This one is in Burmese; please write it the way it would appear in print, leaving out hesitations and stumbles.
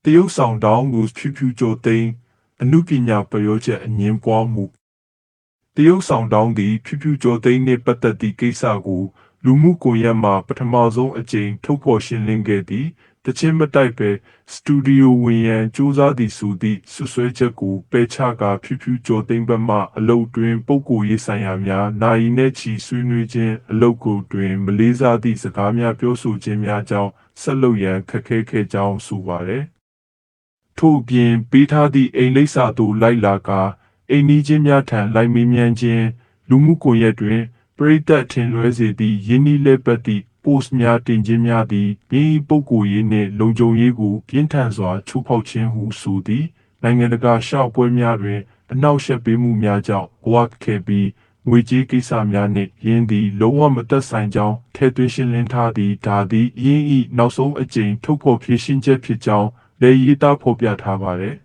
တရုတ်ဆောင်တောင်းကိုဖြူဖြူကျော်သိမ်းအနုပညာပရောချက်အငင်းပွားမှုတရုတ်ဆောင်တောင်းသည်ဖြူဖြူကျော်သိမ်းနှင့်ပတ်သက်သည့်ကိစ္စကိုလူမှုကွန်ရက်မှာပထမဆုံးအကြိမ်ထုတ်ဖော်ရှင်းလင်းခဲ့သည်တချင်းမတိုက်ပဲစတူဒီယိုဝင်ရန်စူးစမ်းသည်ဆိုသည့်ဆွဆွဲချက်ကိုပယ်ချကာဖြူဖြူကျော်သိမ်းဘက်မှအလုတ်တွင်ပုဂ္ဂိုလ်ရေးဆိုင်ရာများနိုင်နှင့်ချီဆွေးနွေးခြင်းအလုတ်ကိုတွင်မလေးစားသည့်စကားများပြောဆိုခြင်းများကြောင့်ဆက်လုပ်ရန်ခက်ခဲခဲ့ကြောင်းဆိုပါသည်ထို့အပြင်ပေးထားသည့်အိမ်လိပ်စာသို့လိုက်လာကာအိမ်နီးချင်းများထံလိုက်မေးမြန်းခြင်းလူမှုကွန်ရက်တွင်ပရိသတ်ထင်လွဲစေသည့်ယင်းနှီးလဲပတ်သည့် post များတင်ခြင်းများသည်မိပုဂ္ဂိုလ်ရေးနှင့်လုံခြုံရေးကိုပြင်းထန်စွာချိုးဖောက်ခြင်းဟုဆိုသည်နိုင်ငံတကာရှောက်ပွဲများတွင်အနောက်ရှက်ပေးမှုများကြောင့်ဘဝခဲ့ပြီးငွေကြေးကိစ္စများနှင့်ယင်းသည်လုံးဝမသက်ဆိုင်ကြောင်းထည့်သွင်းရှင်းလင်းထားသည်ဒါသည်ယင်း၏နောက်ဆုံးအကြိမ်ထုတ်ဖော်ဖြေရှင်းချက်ဖြစ်ကြောင်းလည်းရေးသားဖော်ပြထားပါသည်